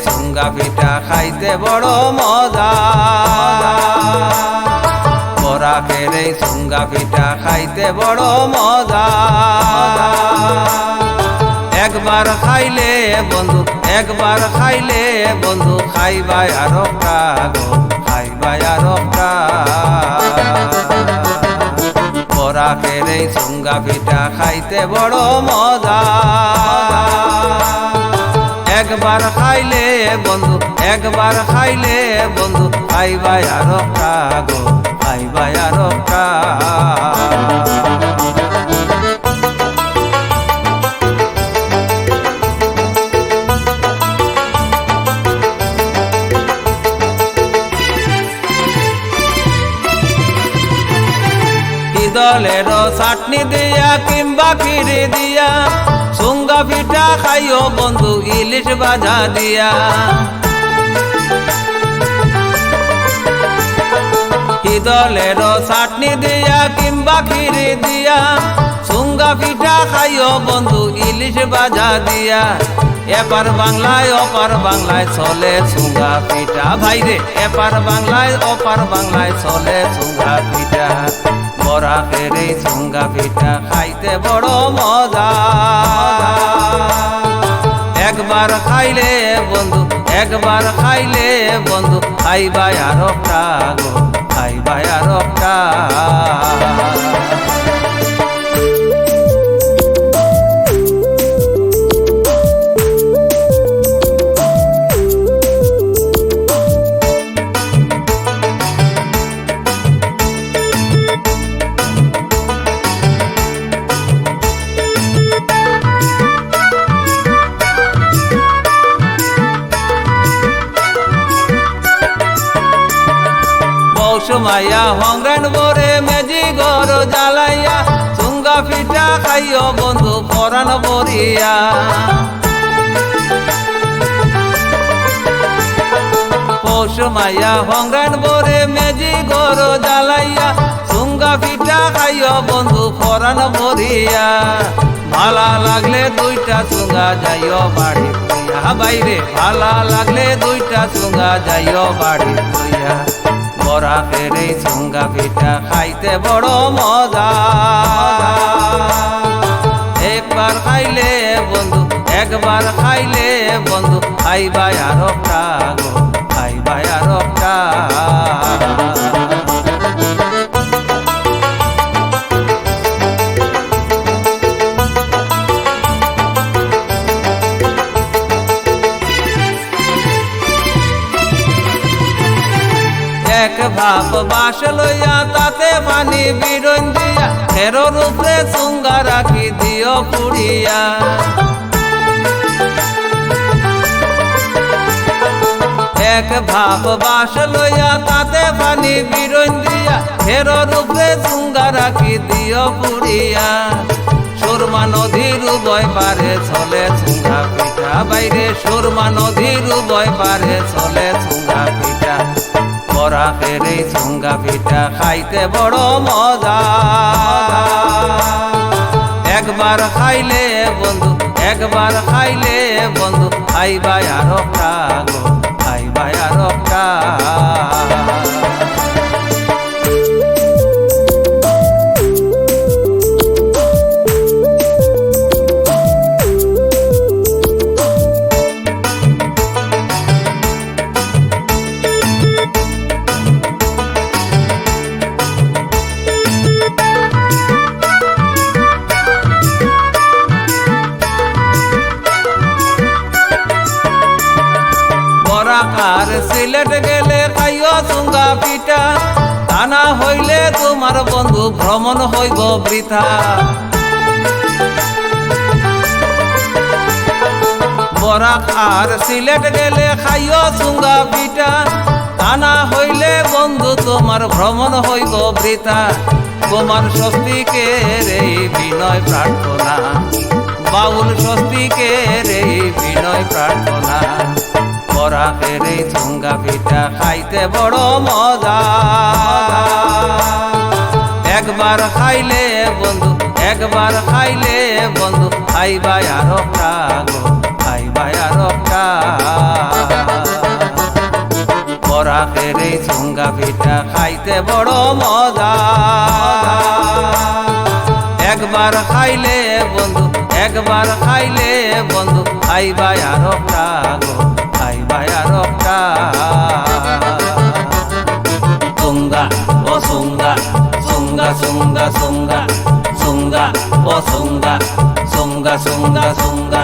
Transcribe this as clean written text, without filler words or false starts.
চুঙ্গা পিঠা খাইতে বড় মজা, বরাকের এই চুঙ্গা পিঠা খাইতে বড় মজা। একবার খাইলে বন্ধু, একবার খাইলে বন্ধু, খাইবাই আরেকটা গো, খাইবাই আরেকটা। বরাকের এই চুঙ্গা পিঠা খাইতে বড় মজা, একবার খাইলে বন্ধু, একবার খাইলে বন্ধু, খাইবাই আরেকটা গো, খাইবাই আরেকটা। দলের চাটনি দিয়া কিংবা খিরি দিয়া, চুঙ্গা পিঠা খাইও বন্ধু ইলিশ ভাজা দিয়া। দলের চাটনি দিয়া কিংবা খিরি দিয়া, চুঙ্গা পিঠা খাইও বন্ধু ইলিশ ভাজা দিয়া। এপার বাংলায় ওপার বাংলায় চলে চুঙ্গা পিঠা ভাইরে, এপার বাংলায় ওপার বাংলায় চলে চুঙ্গা পিঠা। বরাকের এই চুঙ্গা পিঠা খাইতে বড় মজা, একবার খাইলে বন্ধু, একবার খাইলে বন্ধু, খাইবাই আরেকটা গো, খাইবাই আরেকটা। মাইয়া হংরান বরে মেজি গর জ্বালাইয়া, চুঙ্গা পিঠা খাইও বন্ধু পরাণ বরিয়া। পৌষ মাইয়া হংরান বরে মেজি গর জ্বালাইয়া, চুঙ্গা পিঠা খাইও বন্ধু পরাণ বরিয়া। ভালা লাগলে দুইটা চুঙ্গা যাইও বাড়ি লইয়া বাইরে, ভালা লাগলে দুইটা চুঙ্গা যাইও বাড়ি লইয়া। বরাকের এই চুঙ্গা পিঠা খাইতে বড় মজা, একবার খাইলে বন্ধু, একবার খাইলে বন্ধু, খাইবাই আরেকটা গো, খাইবাই আরেকটা। এক ভাব বাস লইয়া তাতে পানি বিরন দিয়া, ফেরোর উপরে চুঙ্গা রাখি দিও পুড়িয়া। এক ভাব বাস লইয়া তাতে পানি বিরন দিয়া, ফেরোর উপরে চুঙ্গা রাখি দিও পুড়িয়া। সুরমা নদীর উভয় পারে চলে চুঙ্গা পিঠা বাইরে, সুরমা নদীর উভয় পারে চলে চুঙ্গা পিঠা। বরাকের এই চুঙ্গা পিঠা খাইতে বড় মজা, একবার খাইলে বন্ধু, একবার খাইলে বন্ধু, খাইবাই আরেকটা গো, খাইবাই আরেকটা। আর সিলেট গেলে খাইও চুঙ্গা পিঠা, তা না হইলে তোমার বন্ধু ভ্রমণ হইব বৃথা। বরাক আর সিলেট গেলে খাইও চুঙ্গা পিঠা, তা না হইলে বন্ধু তোমার ভ্রমণ হইব বৃথা। তোমার স্বস্তিকের এই বিনয় প্রার্থনা, বাউল স্বস্তিকের এই বিনয় প্রার্থনা। বরাকের এই চুঙ্গা পিঠা খাইতে বড় মজা, একবার খাইলে বন্ধু, একবার খাইলে বন্ধু, খাইবাই আরেকটা গো, খাইবাই। খাইবা আর একটা বরাকের এই চুঙ্গা পিঠা খাইতে বড় মজা একবার খাইলে বন্ধু একবার খাইলে বন্ধু খাইবা আর একটা গো খাইবা আর একটা চুঙ্গা ও চুঙ্গা চুঙ্গা চুঙ্গা চুঙ্গা চুঙ্গা ও চুঙ্গা চুঙ্গা চুঙ্গা চুঙ্গা